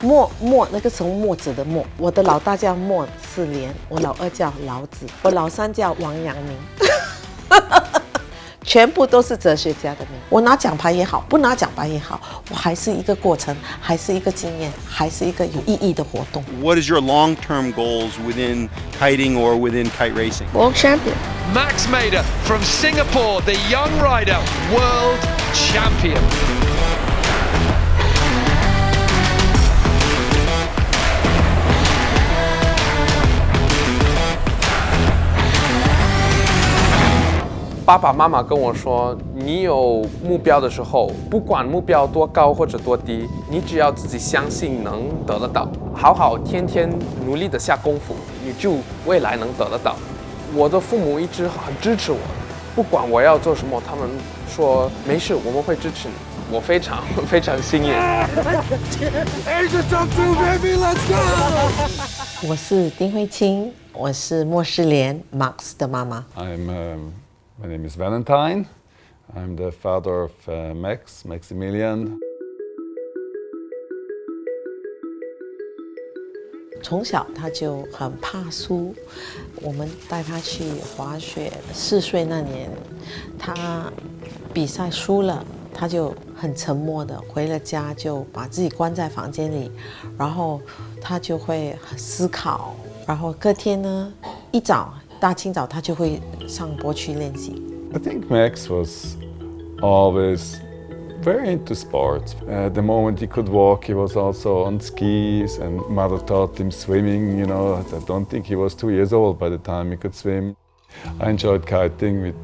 墨那个从墨子的墨，我的老大叫墨四连，我老二叫老子，我老三叫王阳明。全部都是哲学家的名。我拿奖牌也好，不拿奖牌也好，我还是一个过程，还是一个经验，还是一个有意义的活动。What is your long-term goals within kiting or within kite racing? World champion. Max Mader from Singapore, the young rider, world champion. 爸爸妈妈跟我说，你有目标的时候，不管目标多高或者多低，你只要自己相信能得得到，好好天天努力的下功夫，你就未来能得得到。我的父母一直很支持我，不管我要做什么，他们说没事，我们会支持你。我非常非常幸运。我是丁慧清，我是莫世莲 Max 的妈妈。My name is Valentine. I'm the father of Maximilian. 从小他就很怕输，我们带他去滑雪。4岁那年，他比赛输了，他就很沉默的回了家，就把自己关在房间里，然后他就会思考，然后隔天呢，大清早他就会上坡去练习。I think Max was always very into sports. The moment he could walk, he was also on skis, and mother taught him swimming. You know, I don't think he was 2 years old by the time he could swim. I enjoyed kiting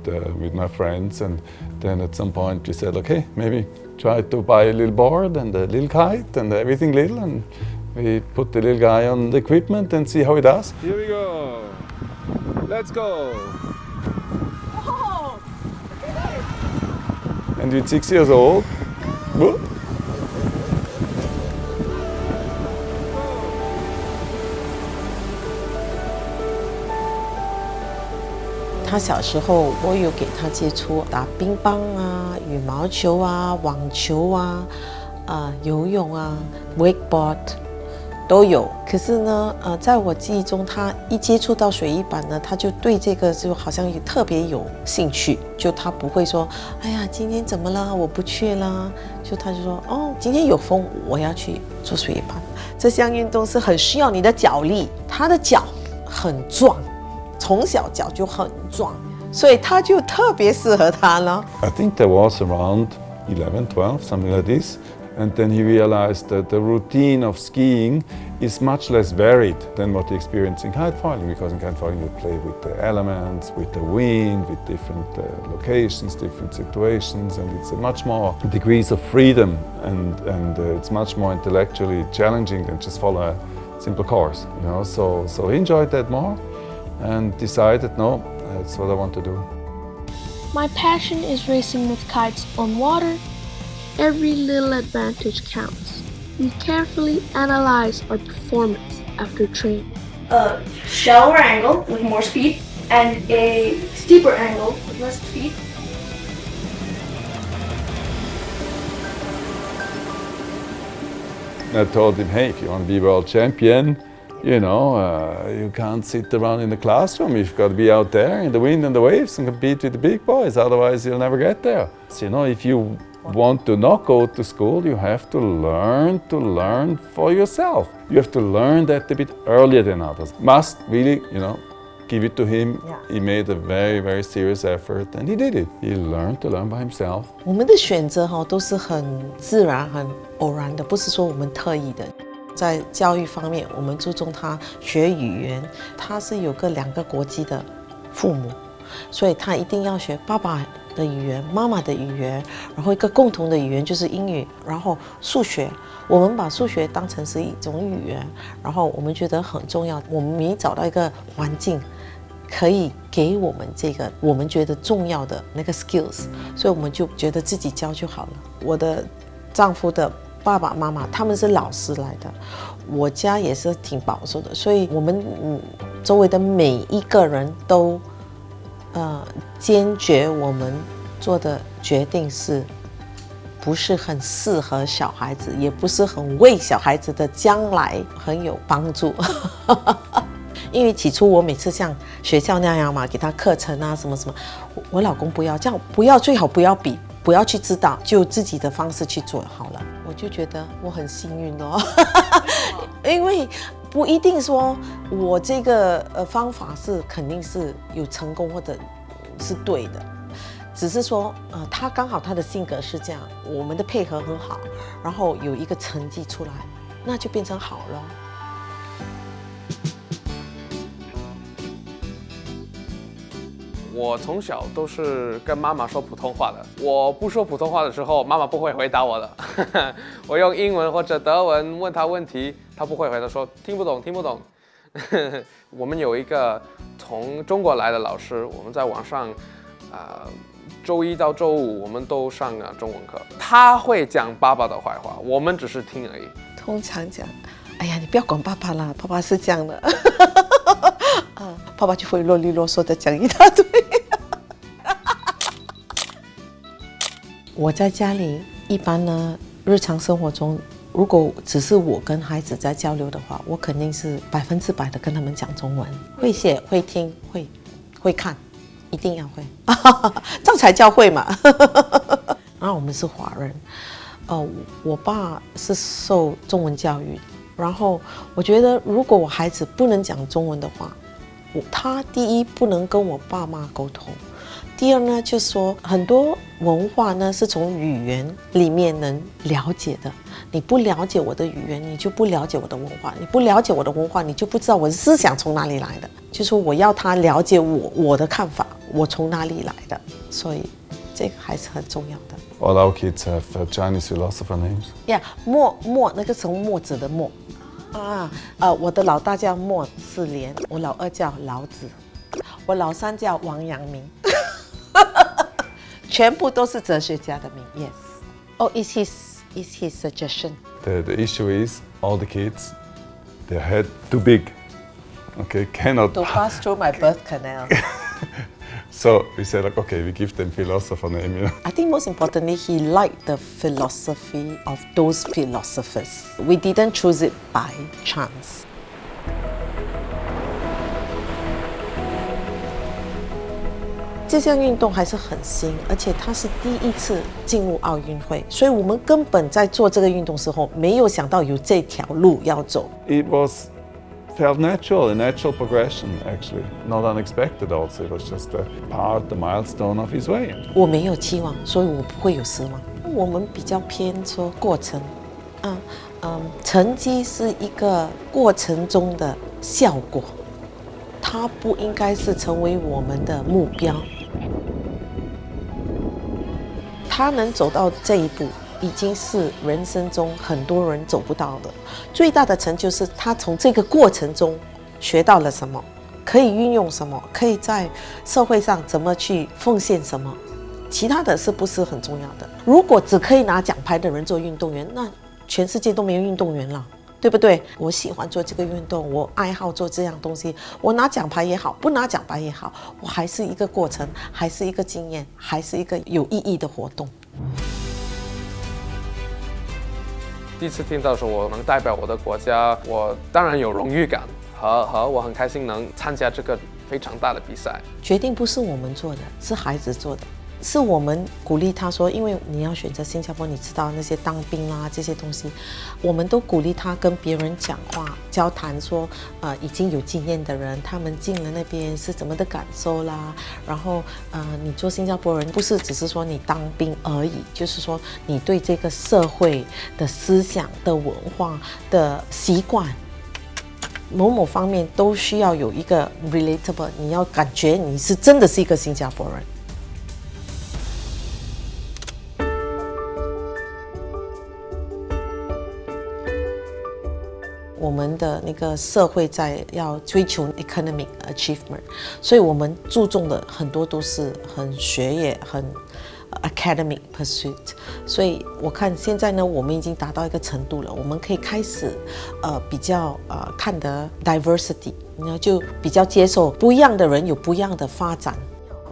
with my friends, and then at some point we said, okay, maybe try to buy a little board and a little kite and everything little, and we put the little guy on the equipment and see how he does. Here we go. Let's go. And with 6 years old, whoop. 他小时候，我有给他接触打乒乓啊、羽毛球啊、网球啊、游泳啊、wakeboard 都有。可是呢，在我记忆中，他一接触到水翼板呢，他就对这个就好像特别有兴趣。就他不会说，哎呀，今天怎么了？我不去啦。他就说，哦，今天有风，我要去做水翼板。这项运动是很需要你的脚力，他的脚很壮。从小脚就很壮，所以他就特别适合他了。I think there was around 11, 12, something like this. And then he realized that the routine of skiing is much less varied than what he experienced in kite fighting, because in kite fighting you play with the elements, with the wind, with different locations, different situations, and it's a much more degrees of freedom, and it's much more intellectually challenging than just follow a simple course, you know. So he enjoyed that more. And decided, no, that's what I want to do. My passion is racing with kites on water. Every little advantage counts. We carefully analyze our performance after training. A shallower angle with more speed and a steeper angle with less speed. I told him, hey, if you want to be world champion, you know, you can't sit around in the classroom. You've got to be out there in the wind and the waves and compete with the big boys. Otherwise, you'll never get there. So, you know, if you want to not go to school, you have to learn for yourself. You have to learn that a bit earlier than others. Must really, you know, give it to him. Yeah. He made a very, very serious effort, and he did it. He learned to learn by himself. 我们的选择都是很自然、很偶然的，不是说我们特意的。在教育方面，我们注重他学语言，他是有2个国籍的父母，所以他一定要学爸爸的语言、妈妈的语言，然后一个共同的语言就是英语，然后数学，我们把数学当成是一种语言，然后我们觉得很重要，我们没找到一个环境可以给我们这个我们觉得重要的那个 skills， 所以我们就觉得自己教就好了。我的丈夫的爸爸妈妈他们是老师来的，我家也是挺保守的，所以我们周围的每一个人都坚决我们做的决定是不是很适合小孩子，也不是很为小孩子的将来很有帮助。因为起初我每次像学校那样嘛，给他课程啊什么什么，我老公不要这样，不要，最好不要比，不要去知道，就自己的方式去做好了。我就觉得我很幸运哦，因为不一定说我这个方法是肯定是有成功或者是对的，只是说他刚好他的性格是这样，我们的配合很好，然后有一个成绩出来，那就变成好了。我从小都是跟妈妈说普通话的，我不说普通话的时候，妈妈不会回答我的。我用英文或者德文问她问题，她不会回答，说听不懂，听不懂。我们有一个从中国来的老师，我们在网上，周一到周五我们都上中文课，他会讲爸爸的坏话，我们只是听而已。通常讲，哎呀，你不要管爸爸啦，爸爸是这样的。爸爸就会啰里啰嗦的讲一大堆。我在家里一般呢，日常生活中，如果只是我跟孩子在交流的话，我肯定是100%的跟他们讲中文，会写、会听、会看，一定要会，这样才叫会嘛。然后我们是华人，我爸是受中文教育，然后我觉得如果我孩子不能讲中文的话，他第一不能跟我爸妈沟通，第二呢就是说很多文化呢是从语言里面能了解的，你不了解我的语言，你就不了解我的文化，你不了解我的文化，你就不知道我的思想从哪里来的，就是说我要他了解我的看法，我从哪里来的，所以这个还是很重要的。All our kids have Chinese philosopher names. Yeah， 墨那个从墨子的墨。我的老大叫墨四连，我老二叫老子，我老三叫王阳明，全部都是哲学家的名。Yes. Oh, is his suggestion? The issue is all the kids, their head too big. Okay, cannot To pass through my birth canal. So we said, like, okay, we give them philosopher name, you know. I think most importantly, he liked the philosophy of those philosophers. We didn't choose it by chance. 这项运动还是很新，而且它是第一次进入奥运会，所以我们根本在做这个运动时候，没有想到有这条路要走。It felt natural, a natural progression actually, not unexpected also. It was just a part, the milestone of his way. 我没有期望，所以我不会有失望。我们比较偏说过程，成绩是一个过程中的效果，它不应该是成为我们的目标。他能走到这一步，已经是人生中很多人走不到的。最大的成就是他从这个过程中学到了什么，可以运用什么，可以在社会上怎么去奉献什么。其他的是不是很重要的？如果只可以拿奖牌的人做运动员，那全世界都没有运动员了，对不对？我喜欢做这个运动，我爱好做这样东西，我拿奖牌也好，不拿奖牌也好，我还是一个过程，还是一个经验，还是一个有意义的活动。第一次听到说我能代表我的国家，我当然有荣誉感和我很开心能参加这个非常大的比赛。决定不是我们做的，是孩子做的。是我们鼓励他说，因为你要选择新加坡，你知道那些当兵啊这些东西，我们都鼓励他跟别人讲话交谈说，已经有经验的人，他们进了那边是怎么的感受啦。然后你做新加坡人不是只是说你当兵而已，就是说你对这个社会的思想的文化的习惯。某方面都需要有一个 relatable， 你要感觉你是真的是一个新加坡人。我们的那个社会在要追求 economic achievement， 所以我们注重的很多都是很学业、很 academic pursuit。所以我看现在呢，我们已经达到一个程度了，我们可以开始比较看得 diversity， 就比较接受不一样的人有不一样的发展。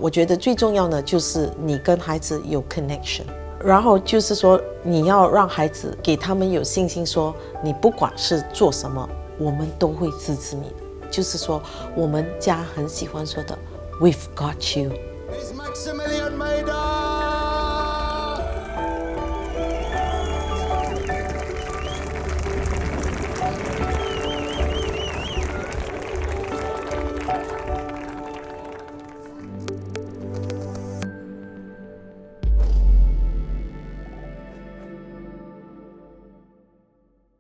我觉得最重要的就是你跟孩子有 connection。然后就是说，你要让孩子给他们有信心说，你不管是做什么，我们都会支持你。就是说，我们家很喜欢说的 ，We've got you。